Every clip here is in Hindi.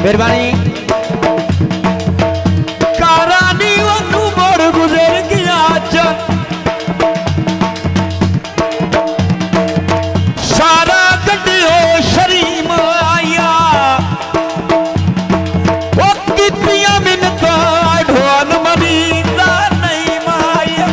मेहरबानी कारानी वनु मोड़ गुजर गया चल सारा गड्डियो शरीम आया वो कितिया मिनता ढोल मनीता नहीं माया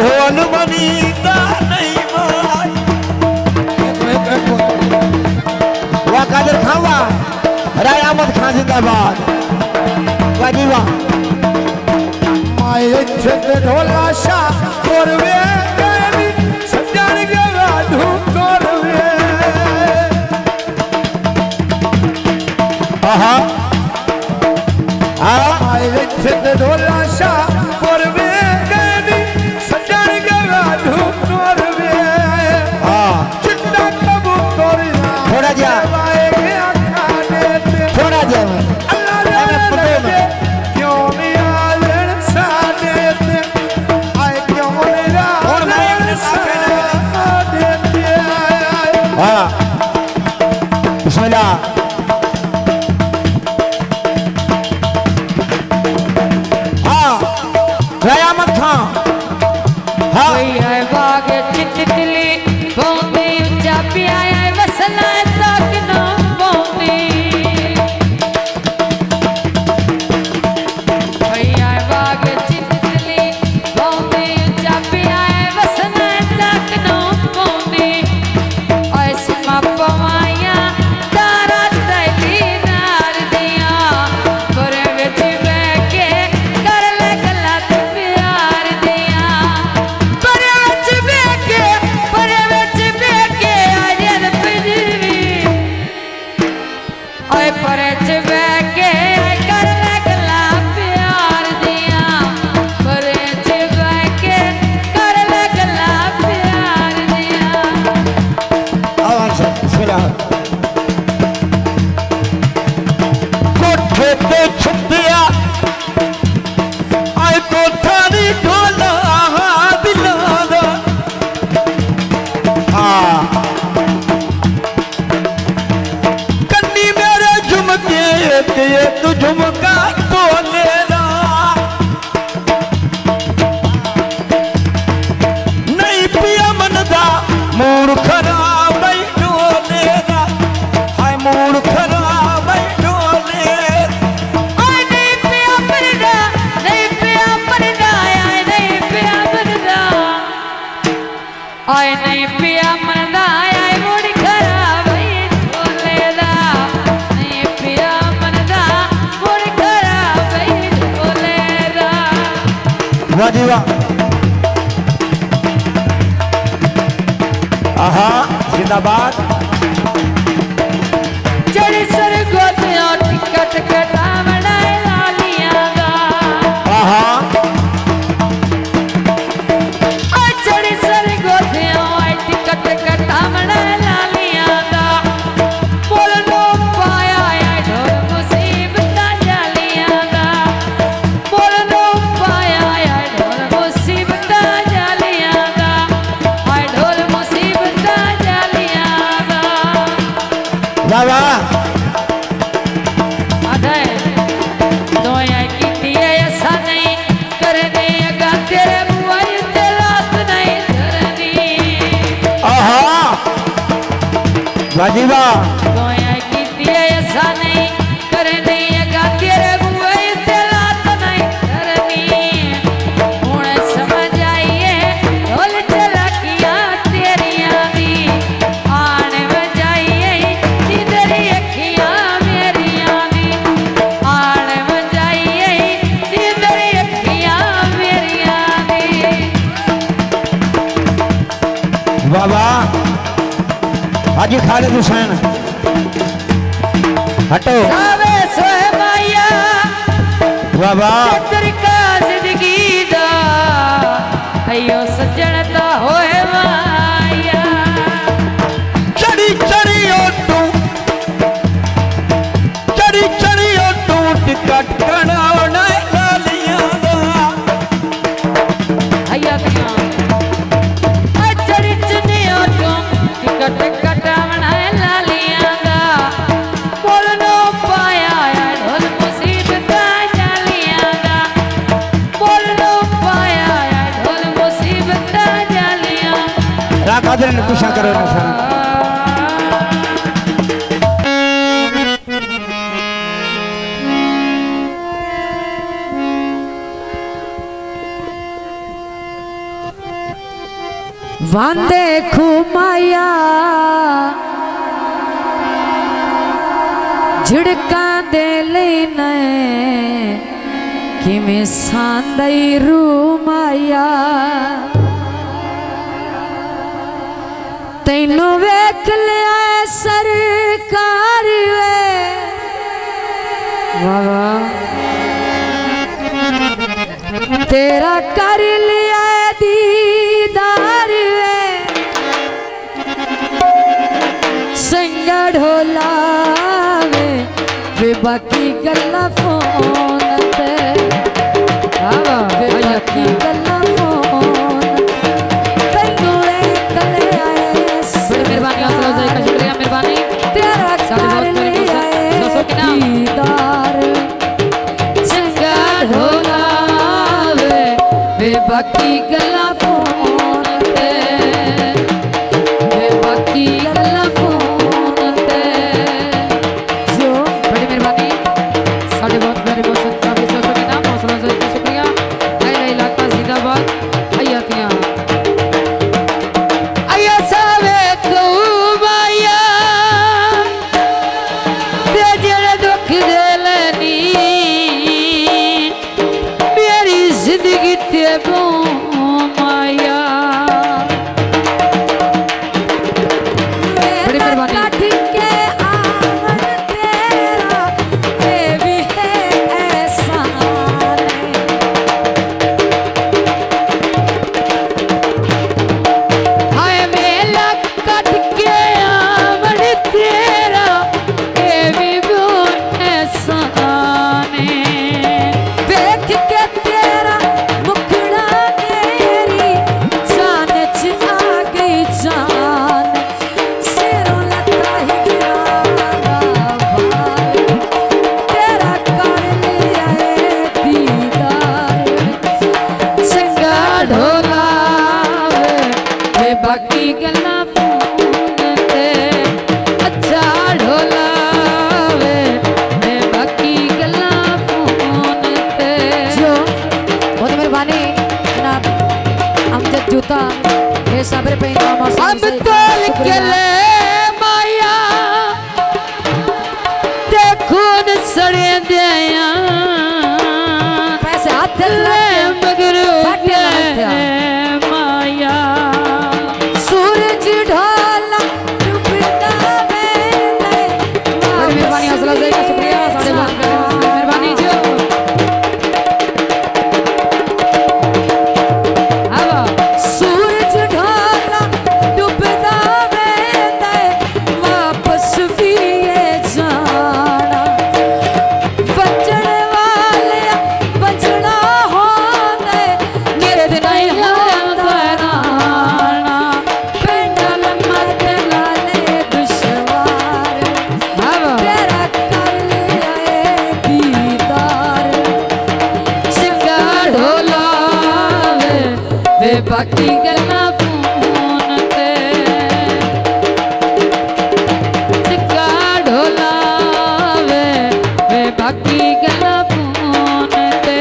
ढोल मनीता नहीं माया वाह कादर खावा राय अहमद खान जिंदाबाद वाजी वाह माये छत ढोला शाह कोरवे गनी सजान के राधू कोरवे आहा माये छत ढोला शाह कोरवे गनी सजान के राधू कोरवे चिट्टा कबूतर थोड़ा जा थोड़ा जा क्यों नहीं आलन सादे ते आए क्यों नहीं आलन सादे ते हाँ बिस्मिल्लाह हाँ रायामत खां हाँ आए बागे चिटली बोंदी ऊंचा पिया वसला तक ना बोंदी आए बागे चिटली बोंदी ऊंचा पिया वसला तक ना बोंदी ऐसे मपवाया तारा तैली नार दिया पर विच बैके कर ले गला तू प्यार दिया पर विच बैके आजन पिजवी ओए पर विच बैके कर ले गला प्यार दिया पर विच बैके कर ले गला प्यार दिया बिस्मिल्लाह कोठे ते छुटिया आए कोठा दी ढोला दिलां दा कन्नी मेरे झुमके ते तू झुमका तोले दा नहीं पिया मनदा मूड खराब है ढोले दा हाय मूड खराब है ढोले आए नहीं पिया मरदा नहीं पिया मरदा आए नहीं पिया मरदा आए नहीं पिया मरदा आए मूड खराब है ढोले दा नहीं पिया मरदा मूड खराब है ढोले दा वाह जी वाह आहा जिंदाबाद चढ़ी सर गोतिया टिकट कटावना लालियां दा आहा आ चढ़ी सर गोतिया टिकट कटावना लालियां दा बोल लो पाया ढोल मुसीबत जालियां दा बोल लो पाया ढोल मुसीबत जालियां दा हाय ढोल मुसीबत जालियां दा वाह वाह आधे दोया की दिए ऐसा नहीं करने अगा तेरे बुआई ते रात नहीं धरनी आहा वाह जी वाह दोया की दिए ऐसा नहीं करने अगा तेरे बुआई ते रात नहीं धरनी हुण समझ आइए ढोल चलाकियां तेरियां दी आन वजाइए जिधरी अखियां मेरियां दी आन वजाइए जिधरी अखियां मेरियां दी वाह वाह हाजी खालिद हुसैन हटो सावे सोहे माया वाह वाह तरीका जिंदगी दा अयो सज्जन दा होए माया चढ़ी चढ़ी ओटू टिकट कढ़ावना लालियां दा हैया दिया चढ़ी चुनियो तू टिकट कटावना लालियां दा बोल नो पाया हाजिर ने कुछ करो ना सारा वांदे खुमाया झिड़का दे लेने कि मैं सांदई रूमाया तैनू वेख लिया सरकार वे वाह तेरा कर लिया दीदार वे संगा ढोला वे बाकी गल्ला फोन ते वे बाकी गल्ला फोन तैनू वेख लिया मेहरबानी आप लोग का शुक्रिया मेहरबानी तेरा कर लिया दीदार संगा ढोला वे बाकी गल्ला फोन ते वे बाकी गल्ला फोन ते जो बड़ी मेहरबानी साढ़े बहुत प्यारे बहुत काफी दोस्तों के नाम हौसला से शुक्रिया नई इलाका जिंदाबाद हयातियां आया सावे को माया ते जेड़े दुख देलनी मेरी जिंदगी ते माया बड़ी मेहरबानी के आवन तेरा ये भी है एहसान हाय मेला कट के आवन तेरा ये भी बहुत एहसान देख के तेरा मुखड़ा मेरी जान च आ गई जान सिरों लता ही गिरा भाई तेरा कर लिया दीदार संगा ढोला वे बाकी गल्ला फोन ते अच्छा ढोला वे बाकी गल्ला फोन ते जो बहुत मेहरबानी जनाब अमजद जूता ये साबर पे इनाम अब तोल के ले माया ते खून सड़े दिया पैसे हाथ ले मगर माया सूरज ढाला डूबता वे मेहरबानी हौसला अफजाई का शुक्रिया साढ़े बहुत मेहरबानी जो सूरज ढाला डूबता वे वापस भी ये जाना बचने वाले बचना होने मेरे दिन नाना पेंडल मत लाले दुश्वार तेरा कर लिया दीदार सिंगा ढोला वे बाकी गल्ला फोन ते सिंगा ढोला वे बाकी गल्ला फोन ते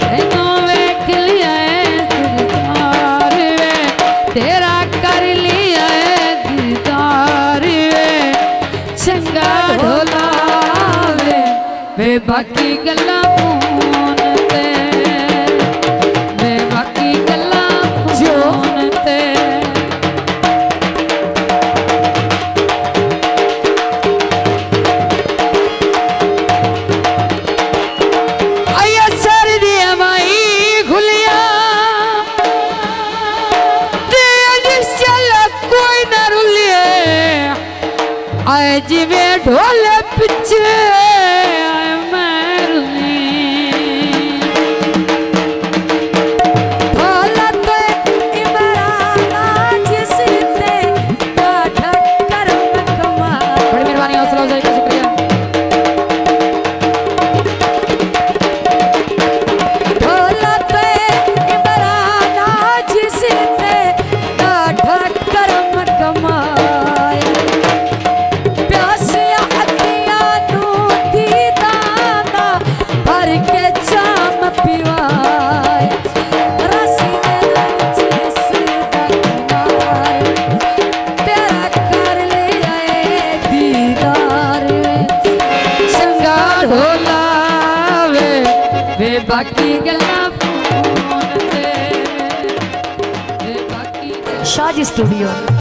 तैनू वेख लिया दीदार वे तेरा कर लिया दीदार वे चंगा ढोला वे बाकी गल्ला फोन ते वे बाकी गल्ला फोन ते आया सारी दिया माई खुलिया तेज चल कोई ना रुलिए आए जिवे ढोले पिछे आए मैं रुली ढोला तो इमराना जिसे ते ढक्कर कमा बड़ी मेहरबानी हौसला अफजाई का शुक्रिया ढोला तो इमराना जिसे ते ढक्कर स्टूडियो।